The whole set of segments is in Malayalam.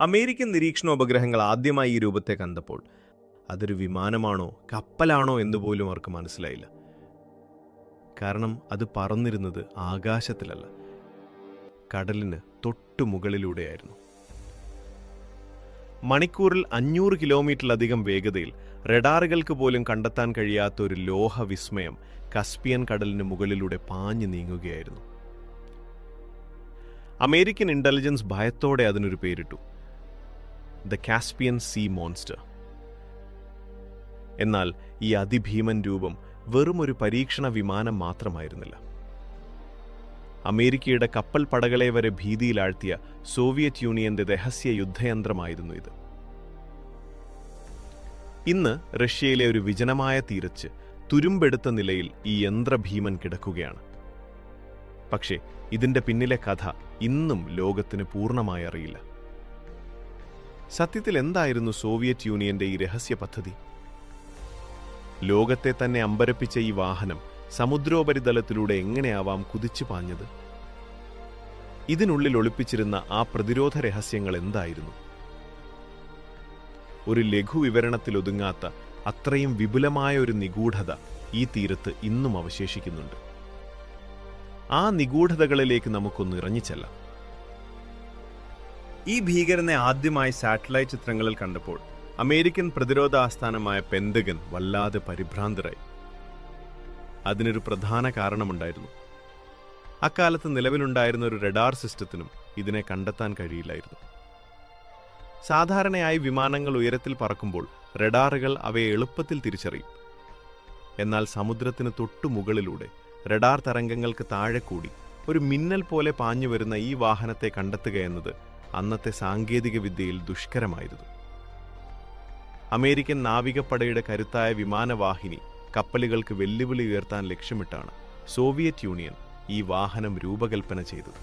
അമേരിക്കൻ നിരീക്ഷണോപഗ്രഹങ്ങൾ ആദ്യമായി ഈ രൂപത്തെ കണ്ടപ്പോൾ അതൊരു വിമാനമാണോ കപ്പലാണോ എന്ന് പോലും അവർക്ക് മനസ്സിലായില്ല. കാരണം അത് പറന്നിരുന്നത് ആകാശത്തിലല്ല, കടലിന് തൊട്ടു മുകളിലൂടെയായിരുന്നു. മണിക്കൂറിൽ 500 കിലോമീറ്ററിലധികം വേഗതയിൽ റഡാറുകൾക്ക് പോലും കണ്ടെത്താൻ കഴിയാത്ത ഒരു ലോഹ വിസ്മയം കസ്പിയൻ കടലിന് മുകളിലൂടെ പാഞ്ഞു നീങ്ങുകയായിരുന്നു. അമേരിക്കൻ ഇന്റലിജൻസ് ഭയത്തോടെ അതിനൊരു പേരിട്ടു, ദ കാസ്പിയൻ സീ മോൺസ്റ്റർ. എന്നാൽ ഈ അതിഭീമൻ രൂപം വെറുമൊരു പരീക്ഷണ വിമാനം മാത്രമായിരുന്നില്ല. അമേരിക്കയുടെ കപ്പൽ പടകളെ വരെ ഭീതിയിലാഴ്ത്തിയ സോവിയറ്റ് യൂണിയന്റെ രഹസ്യ യുദ്ധയന്ത്രമായിരുന്നു ഇത്. ഇന്ന് റഷ്യയിലെ ഒരു വിജനമായ തീരച്ച് തുരുമ്പെടുത്ത നിലയിൽ ഈ യന്ത്രഭീമൻ കിടക്കുകയാണ്. പക്ഷേ ഇതിന്റെ പിന്നിലെ കഥ ഇന്നും ലോകത്തിന് പൂർണ്ണമായി അറിയില്ല. സത്യത്തിൽ എന്തായിരുന്നു സോവിയറ്റ് യൂണിയന്റെ ഈ രഹസ്യ പദ്ധതി? ലോകത്തെ തന്നെ അമ്പരപ്പിച്ച ഈ വാഹനം സമുദ്രോപരിതലത്തിലൂടെ എങ്ങനെയാവാം കുതിച്ചു പാഞ്ഞത്? ഇതിനുള്ളിൽ ഒളിപ്പിച്ചിരുന്ന ആ പ്രതിരോധ രഹസ്യങ്ങൾ എന്തായിരുന്നു? ഒരു ലഘു വിവരണത്തിൽ ഒതുങ്ങാത്ത അത്രയും വിപുലമായ ഒരു നിഗൂഢത ഈ തീരത്ത് ഇന്നും അവശേഷിക്കുന്നുണ്ട്. ആ നിഗൂഢതകളിലേക്ക് നമുക്കൊന്ന് ഇറങ്ങിച്ചെല്ലാം. ഈ ഭീകരനെ ആദ്യമായി സാറ്റലൈറ്റ് ചിത്രങ്ങളിൽ കണ്ടപ്പോൾ അമേരിക്കൻ പ്രതിരോധ ആസ്ഥാനമായ പെന്റഗൺ വല്ലാതെ പരിഭ്രാന്തരായി. അതിനൊരു പ്രധാന കാരണമുണ്ടായിരുന്നു. അക്കാലത്ത് നിലവിലുണ്ടായിരുന്ന ഒരു റഡാർ സിസ്റ്റത്തിനും ഇതിനെ കണ്ടെത്താൻ കഴിയില്ലായിരുന്നു. സാധാരണയായി വിമാനങ്ങൾ ഉയരത്തിൽ പറക്കുമ്പോൾ റഡാറുകൾ അവയെ എളുപ്പത്തിൽ തിരിച്ചറിയും. എന്നാൽ സമുദ്രത്തിന് തൊട്ടു മുകളിലൂടെ റഡാർ തരംഗങ്ങൾക്ക് താഴെ കൂടി ഒരു മിന്നൽ പോലെ പാഞ്ഞു വരുന്ന ഈ വാഹനത്തെ കണ്ടെത്തുകയെന്നത് അന്നത്തെ സാങ്കേതിക വിദ്യയിൽ ദുഷ്കരമായിരുന്നു. അമേരിക്കൻ നാവികപ്പടയുടെ കരുത്തായ വിമാനവാഹിനി കപ്പലുകൾക്ക് വെല്ലുവിളി ഉയർത്താൻ ലക്ഷ്യമിട്ടാണ് സോവിയറ്റ് യൂണിയൻ ഈ വാഹനം രൂപകൽപ്പന ചെയ്തത്.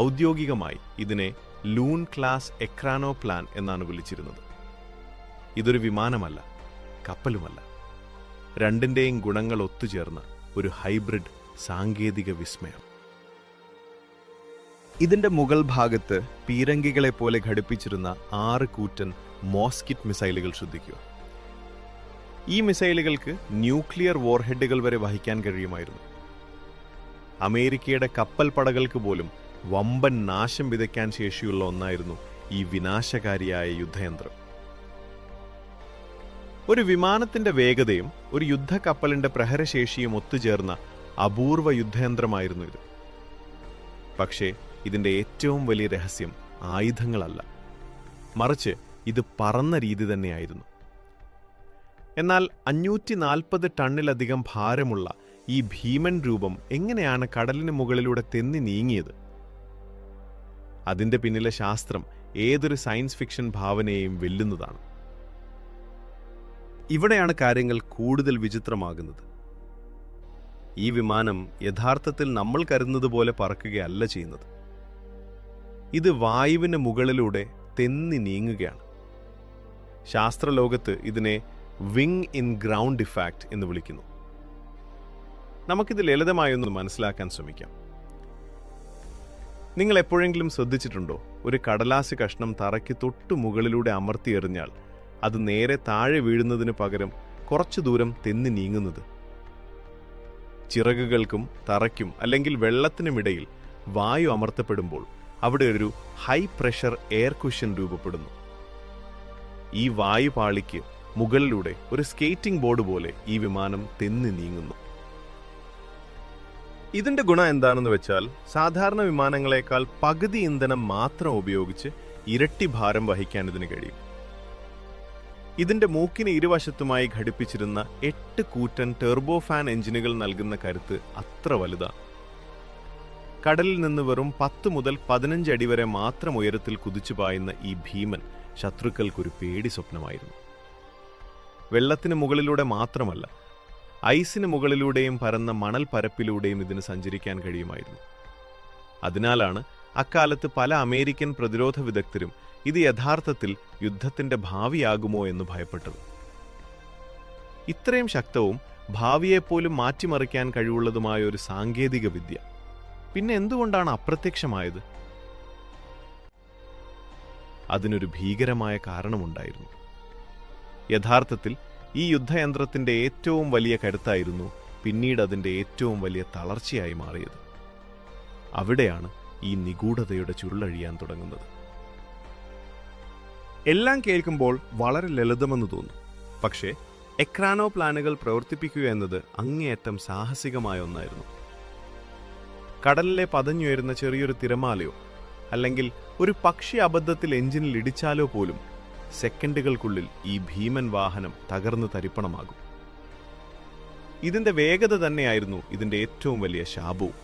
ഔദ്യോഗികമായി ഇതിനെ ലൂൺ ക്ലാസ് എക്രാനോ പ്ലാൻ എന്നാണ് വിളിച്ചിരുന്നത്. ഇതൊരു വിമാനമല്ല, കപ്പലുമല്ല, രണ്ടിന്റെയും ഗുണങ്ങൾ ഒത്തുചേർന്ന ഒരു ഹൈബ്രിഡ് സാങ്കേതിക വിസ്മയം. ഇതിന്റെ മുകൾ ഭാഗത്ത് പീരങ്കികളെ പോലെ ഘടിപ്പിച്ചിരുന്ന 6 കൂറ്റൻ മോസ്കിറ്റ് മിസൈലുകൾ ശ്രദ്ധിക്കുക. ഈ മിസൈലുകൾക്ക് ന്യൂക്ലിയർ വോർഹെഡുകൾ വരെ വഹിക്കാൻ കഴിയുമായിരുന്നു. അമേരിക്കയുടെ കപ്പൽ പടകൾക്ക് പോലും വമ്പൻ നാശം വിതയ്ക്കാൻ ശേഷിയുള്ള ഒന്നായിരുന്നു ഈ വിനാശകാരിയായ യുദ്ധയന്ത്രം. ഒരു വിമാനത്തിന്റെ വേഗതയും ഒരു യുദ്ധക്കപ്പലിന്റെ പ്രഹരശേഷിയും ഒത്തുചേർന്ന അപൂർവ യുദ്ധയന്ത്രമായിരുന്നു ഇത്. പക്ഷേ ഇതിന്റെ ഏറ്റവും വലിയ രഹസ്യം ആയുധങ്ങളല്ല, മറിച്ച് ഇത് പറന്ന രീതി തന്നെയായിരുന്നു. എന്നാൽ 540 ടണ്ണിലധികം ഭാരമുള്ള ഈ ഭീമൻ രൂപം എങ്ങനെയാണ് കടലിന് മുകളിലൂടെ തെന്നി നീങ്ങിയത്? അതിന്റെ പിന്നിലെ ശാസ്ത്രം ഏതൊരു സയൻസ് ഫിക്ഷൻ ഭാവനയെയും വെല്ലുന്നതാണ്. ഇവിടെയാണ് കാര്യങ്ങൾ കൂടുതൽ വിചിത്രമാകുന്നത്. ഈ വിമാനം യഥാർത്ഥത്തിൽ നമ്മൾ കരുതുന്നത് പോലെ പറക്കുകയല്ല ചെയ്യുന്നത്. ഇത് വായുവിന് മുകളിലൂടെ തെന്നി നീങ്ങുകയാണ്. ശാസ്ത്രലോകത്ത് ഇതിനെ വിങ് ഇൻ ഗ്രൗണ്ട് ഇഫാക്റ്റ് എന്ന് വിളിക്കുന്നു. നമുക്കിത് ലളിതമായൊന്ന് മനസ്സിലാക്കാൻ ശ്രമിക്കാം. നിങ്ങൾ എപ്പോഴെങ്കിലും ശ്രദ്ധിച്ചിട്ടുണ്ടോ, ഒരു കടലാസ് കഷ്ണം തറയ്ക്ക് തൊട്ടു മുകളിലൂടെ അമർത്തിയെറിഞ്ഞാൽ അത് നേരെ താഴെ വീഴുന്നതിന് പകരം കുറച്ചു ദൂരം തെന്നി നീങ്ങുന്നത്? ചിറകുകൾക്കും തറയ്ക്കും അല്ലെങ്കിൽ വെള്ളത്തിനുമിടയിൽ വായു അമർത്തപ്പെടുമ്പോൾ അവിടെ ഒരു ഹൈ പ്രഷർ എയർ കുഷൻ രൂപപ്പെടുന്നു. ഈ വായുപാളിക്ക് മുകളിലൂടെ ഒരു സ്കേറ്റിംഗ് ബോർഡ് പോലെ ഈ വിമാനം തെന്നി നീങ്ങുന്നു. ഇതിന്റെ ഗുണം എന്താണെന്ന് വെച്ചാൽ, സാധാരണ വിമാനങ്ങളെക്കാൾ പകുതി ഇന്ധനം മാത്രം ഉപയോഗിച്ച് ഇരട്ടി ഭാരം വഹിക്കാൻ ഇതിന് കഴിയും. ഇതിന്റെ മൂക്കിന് ഇരുവശത്തുമായി ഘടിപ്പിച്ചിരുന്ന 8 കൂറ്റൻ ടെർബോഫാൻ എഞ്ചിനുകൾ നൽകുന്ന കരുത്ത് അത്ര വലുതാണ്. കടലിൽ നിന്ന് വെറും 10 മുതൽ 15 അടി വരെ മാത്രം ഉയരത്തിൽ കുതിച്ചു പായുന്ന ഈ ഭീമൻ ശത്രുക്കൾക്കൊരു പേടി സ്വപ്നമായിരുന്നു. വെള്ളത്തിന് മുകളിലൂടെ മാത്രമല്ല, ഐസിന് മുകളിലൂടെയും പരന്ന മണൽ പരപ്പിലൂടെയും ഇതിന് സഞ്ചരിക്കാൻ കഴിയുമായിരുന്നു. അതിനാലാണ് അക്കാലത്ത് പല അമേരിക്കൻ പ്രതിരോധ വിദഗ്ധരും ഇത് യഥാർത്ഥത്തിൽ യുദ്ധത്തിന്റെ ഭാവിയാകുമോ എന്ന് ഭയപ്പെട്ടത്. ഇത്രയും ശക്തവും ഭാവിയെപ്പോലും മാറ്റിമറിക്കാൻ കഴിവുള്ളതുമായ ഒരു സാങ്കേതിക വിദ്യ പിന്നെ എന്തുകൊണ്ടാണ് അപ്രത്യക്ഷമായത്? അതിനൊരു ഭീകരമായ കാരണമുണ്ടായിരുന്നു. യഥാർത്ഥത്തിൽ ഈ യുദ്ധയന്ത്രത്തിന്റെ ഏറ്റവും വലിയ കരുത്തായിരുന്നു പിന്നീട് അതിന്റെ ഏറ്റവും വലിയ തളർച്ചയായി മാറിയത്. അവിടെയാണ് ഈ നിഗൂഢതയുടെ ചുരുളഴിയാൻ തുടങ്ങുന്നത്. എല്ലാം കേൾക്കുമ്പോൾ വളരെ ലളിതമെന്ന് തോന്നും. പക്ഷേ എക്രാനോ പ്ലാനുകൾ പ്രവർത്തിപ്പിക്കുക എന്നത് അങ്ങേയറ്റം സാഹസികമായ ഒന്നായിരുന്നു. കടലിലെ പതഞ്ഞുയരുന്ന ചെറിയൊരു തിരമാലയോ അല്ലെങ്കിൽ ഒരു പക്ഷി അബദ്ധത്തിൽ എഞ്ചിനിൽ ഇടിച്ചാലോ പോലും സെക്കൻഡുകൾക്കുള്ളിൽ ഈ ഭീമൻ വാഹനം തകർന്ന് തരിപ്പണമാകും. ഇതിന്റെ വേഗത തന്നെയായിരുന്നു ഇതിന്റെ ഏറ്റവും വലിയ ശാപവും.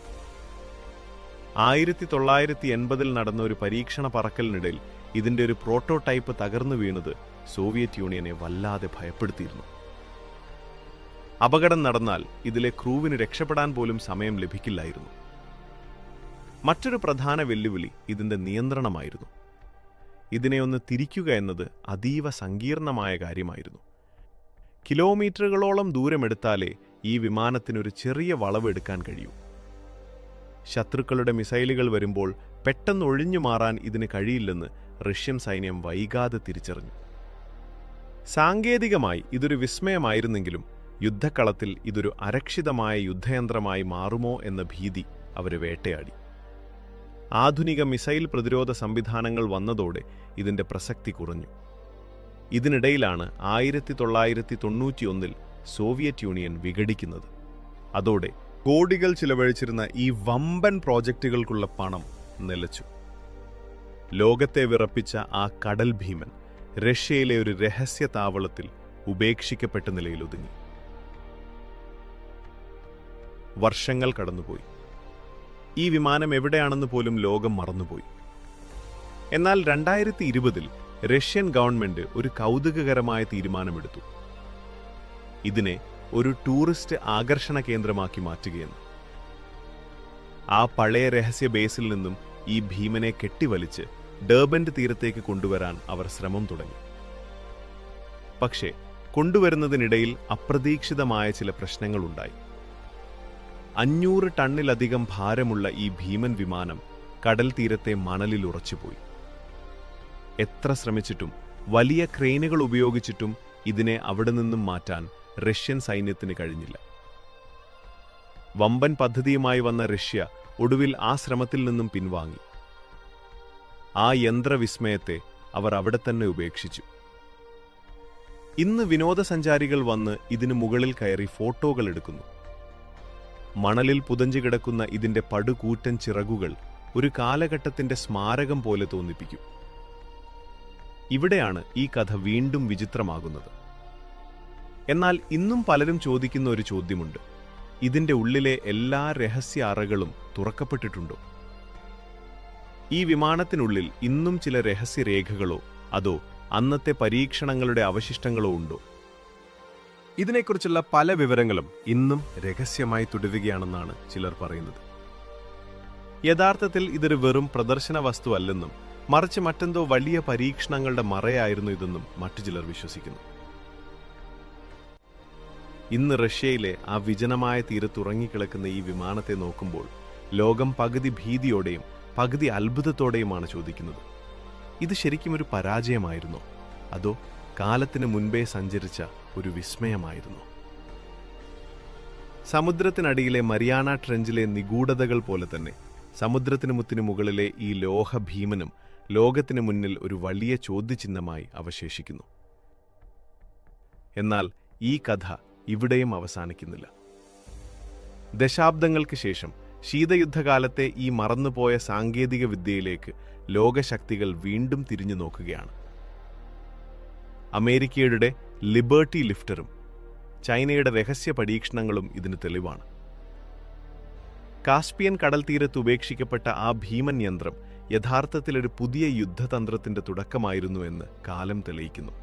1980 നടന്ന ഒരു പരീക്ഷണ പറക്കലിനിടയിൽ ഇതിന്റെ ഒരു പ്രോട്ടോടൈപ്പ് തകർന്നു വീണത് സോവിയറ്റ് യൂണിയനെ വല്ലാതെ ഭയപ്പെടുത്തിയിരുന്നു. അപകടം നടന്നാൽ ഇതിലെ ക്രൂവിന് രക്ഷപ്പെടാൻ പോലും സമയം ലഭിക്കില്ലായിരുന്നു. മറ്റൊരു പ്രധാന വെല്ലുവിളി ഇതിന്റെ നിയന്ത്രണമായിരുന്നു. ഇതിനെ ഒന്ന് തിരിക്കുക എന്നത് അതീവ സങ്കീർണമായ കാര്യമായിരുന്നു. കിലോമീറ്ററുകളോളം ദൂരമെടുത്താലേ ഈ വിമാനത്തിനൊരു ചെറിയ വളവ് എടുക്കാൻ കഴിയൂ. ശത്രുക്കളുടെ മിസൈലുകൾ വരുമ്പോൾ പെട്ടെന്ന് ഒഴിഞ്ഞു മാറാൻ ഇതിന് കഴിയില്ലെന്ന് റഷ്യൻ സൈന്യം വൈകാതെ തിരിച്ചറിഞ്ഞു. സാങ്കേതികമായി ഇതൊരു വിസ്മയമായിരുന്നെങ്കിലും യുദ്ധക്കളത്തിൽ ഇതൊരു അരക്ഷിതമായ യുദ്ധയന്ത്രമായി മാറുമോ എന്ന ഭീതി അവരെ വേട്ടയാടി. ആധുനിക മിസൈൽ പ്രതിരോധ സംവിധാനങ്ങൾ വന്നതോടെ ഇതിന്റെ പ്രസക്തി കുറഞ്ഞു. ഇതിനിടയിലാണ് 1991 സോവിയറ്റ് യൂണിയൻ വിഘടിക്കുന്നത്. അതോടെ കോടികൾ ചിലവഴിച്ചിരുന്ന ഈ വമ്പൻ പ്രോജക്റ്റുകൾക്കുള്ള പണം നിലച്ചു. ലോകത്തെ വിറപ്പിച്ച ആ കടൽ ഭീമൻ റഷ്യയിലെ ഒരു രഹസ്യ താവളത്തിൽ ഉപേക്ഷിക്കപ്പെട്ട നിലയിൽ ഒതുങ്ങി. വർഷങ്ങൾ കടന്നുപോയി. ഈ വിമാനം എവിടെയാണെന്ന് പോലും ലോകം മറന്നുപോയി. എന്നാൽ 2020 റഷ്യൻ ഗവൺമെന്റ് ഒരു കൗതുകകരമായ തീരുമാനമെടുത്തു. ഇതിനെ ഒരു ടൂറിസ്റ്റ് ആകർഷണ കേന്ദ്രമാക്കി മാറ്റുകയെന്ന്. ആ പഴയ രഹസ്യ ബേസിൽ നിന്നും ഈ ഭീമനെ കെട്ടിവലിച്ച് ഡർബന്റ് തീരത്തേക്ക് കൊണ്ടുവരാൻ അവർ ശ്രമം തുടങ്ങി. പക്ഷേ കൊണ്ടുവരുന്നതിനിടയിൽ അപ്രതീക്ഷിതമായ ചില പ്രശ്നങ്ങളുണ്ടായി. 500 ടണ്ണിലധികം ഭാരമുള്ള ഈ ഭീമൻ വിമാനം കടൽ തീരത്തെ മണലിൽ ഉറച്ചുപോയി. എത്ര ശ്രമിച്ചിട്ടും വലിയ ക്രെയിനുകൾ ഉപയോഗിച്ചിട്ടും ഇതിനെ അവിടെ നിന്നും മാറ്റാൻ റഷ്യൻ സൈന്യത്തിന് കഴിഞ്ഞില്ല. വമ്പൻ പദ്ധതിയുമായി വന്ന റഷ്യ ഒടുവിൽ ആ ശ്രമത്തിൽ നിന്നും പിൻവാങ്ങി. ആ യന്ത്രവിസ്മയത്തെ അവർ അവിടെ തന്നെ ഉപേക്ഷിച്ചു. ഇന്ന് വിനോദസഞ്ചാരികൾ വന്ന് ഇതിനു മുകളിൽ കയറി ഫോട്ടോകൾ എടുക്കുന്നു. മണലിൽ പുതഞ്ഞു കിടക്കുന്ന ഇതിന്റെ പടുകൂറ്റൻ ചിറകുകൾ ഒരു കാലഘട്ടത്തിന്റെ സ്മാരകം പോലെ തോന്നിപ്പിക്കും. ഇവിടെയാണ് ഈ കഥ വീണ്ടും വിചിത്രമാകുന്നത്. എന്നാൽ ഇന്നും പലരും ചോദിക്കുന്ന ഒരു ചോദ്യമുണ്ട്: ഇതിന്റെ ഉള്ളിലെ എല്ലാ രഹസ്യ അറകളും തുറക്കപ്പെട്ടിട്ടുണ്ടോ? ഈ വിമാനത്തിനുള്ളിൽ ഇന്നും ചില രഹസ്യരേഖകളോ അതോ അന്നത്തെ പരീക്ഷണങ്ങളുടെ അവശിഷ്ടങ്ങളോ ഉണ്ടോ? ഇതിനെക്കുറിച്ചുള്ള പല വിവരങ്ങളും ഇന്നും രഹസ്യമായി തുടരുകയാണെന്നാണ് ചിലർ പറയുന്നത്. യഥാർത്ഥത്തിൽ ഇതൊരു വെറും പ്രദർശന വസ്തുവല്ലെന്നും മറിച്ച് മറ്റെന്തോ വലിയ പരീക്ഷണങ്ങളുടെ മറയായിരുന്നു ഇതെന്നും മറ്റു ചിലർ വിശ്വസിക്കുന്നു. ഇന്ന് റഷ്യയിലെ ആ വിജനമായ തീരത്തുറങ്ങിക്കിടക്കുന്ന ഈ വിമാനത്തെ നോക്കുമ്പോൾ ലോകം പകുതി ഭീതിയോടെയും പകുതി അത്ഭുതത്തോടെയുമാണ് ചോദിക്കുന്നത്: ഇത് ശരിക്കും ഒരു പരാജയമായിരുന്നോ അതോ കാലത്തിന് മുൻപേ സഞ്ചരിച്ച ഒരു വിസ്മയമായിരുന്നോ? സമുദ്രത്തിനടിയിലെ മരിയാന ട്രെഞ്ചിലെ നിഗൂഢതകൾ പോലെ തന്നെ സമുദ്രത്തിനു മുത്തിനു മുകളിലെ ഈ ലോഹഭീമനും ലോകത്തിനു മുന്നിൽ ഒരു വലിയ ചോദ്യചിഹ്നമായി അവശേഷിക്കുന്നു. എന്നാൽ ഈ കഥ ഇവിടെയും അവസാനിക്കുന്നില്ല. ദശാബ്ദങ്ങൾക്ക് ശേഷം ശീതയുദ്ധകാലത്തെ ഈ മറന്നുപോയ സാങ്കേതിക വിദ്യയിലേക്ക് ലോകശക്തികൾ വീണ്ടും തിരിഞ്ഞു നോക്കുകയാണ്. അമേരിക്കയുടെ ലിബർട്ടി ലിഫ്റ്ററും ചൈനയുടെ രഹസ്യ പരീക്ഷണങ്ങളും ഇതിന് തെളിവാണ്. കാസ്പിയൻ കടൽ തീരത്ത് ഉപേക്ഷിക്കപ്പെട്ട ആ ഭീമൻ യന്ത്രം യഥാർത്ഥത്തിൽ ഒരു പുതിയ യുദ്ധതന്ത്രത്തിന്റെ തുടക്കമായിരുന്നു എന്ന് കാലം തെളിയിക്കുന്നു.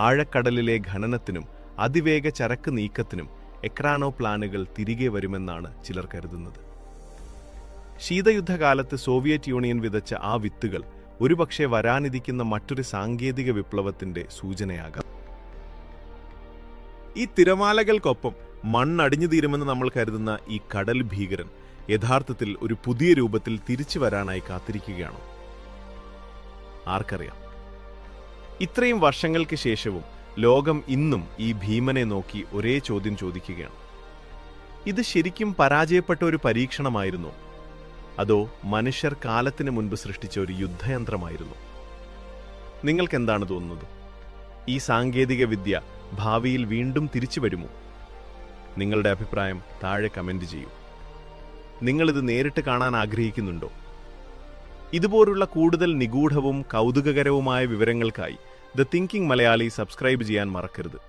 ആഴക്കടലിലെ ഖനനത്തിനും അതിവേഗ ചരക്ക് നീക്കത്തിനും എക്രാനോ പ്ലാനുകൾ തിരികെ വരുമെന്നാണ് ചിലർ കരുതുന്നത്. ശീതയുദ്ധകാലത്ത് സോവിയറ്റ് യൂണിയൻ വിതച്ച ആ വിത്തുകൾ ഒരുപക്ഷെ വരാനിരിക്കുന്ന മറ്റൊരു സാങ്കേതിക വിപ്ലവത്തിന്റെ സൂചനയാകാം. ഈ തിരമാലകൾക്കൊപ്പം മണ്ണടിഞ്ഞു തീരുമെന്ന് നമ്മൾ കരുതുന്ന ഈ കടൽ ഭീകരൻ യഥാർത്ഥത്തിൽ ഒരു പുതിയ രൂപത്തിൽ തിരിച്ചു വരാനായി കാത്തിരിക്കുകയാണോ? ആർക്കറിയാം? ഇത്രയും വർഷങ്ങൾക്ക് ശേഷവും ലോകം ഇന്നും ഈ ഭീമനെ നോക്കി ഒരേ ചോദ്യം ചോദിക്കുകയാണ്. ഇത് ശരിക്കും പരാജയപ്പെട്ട ഒരു പരീക്ഷണമായിരുന്നോ? അതോ മനുഷ്യർ കാലത്തിന് മുൻപ് സൃഷ്ടിച്ച ഒരു യുദ്ധയന്ത്രമായിരുന്നു? നിങ്ങൾക്കെന്താണ് തോന്നുന്നത്? ഈ സാങ്കേതിക വിദ്യ ഭാവിയിൽ വീണ്ടും തിരിച്ചു വരുമോ? നിങ്ങളുടെ അഭിപ്രായം താഴെ കമന്റ് ചെയ്യൂ. നിങ്ങളിത് നേരിട്ട് കാണാൻ ആഗ്രഹിക്കുന്നുണ്ടോ? ഇതുപോലുള്ള കൂടുതൽ നിഗൂഢവും കൗതുകകരവുമായ വിവരങ്ങൾക്കായി ദ തിങ്കിംഗ് മലയാളി സബ്സ്ക്രൈബ് ചെയ്യാൻ മറക്കരുത്.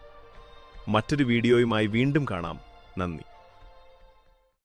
മറ്റൊരു വീഡിയോയുമായി വീണ്ടും കാണാം. നന്ദി.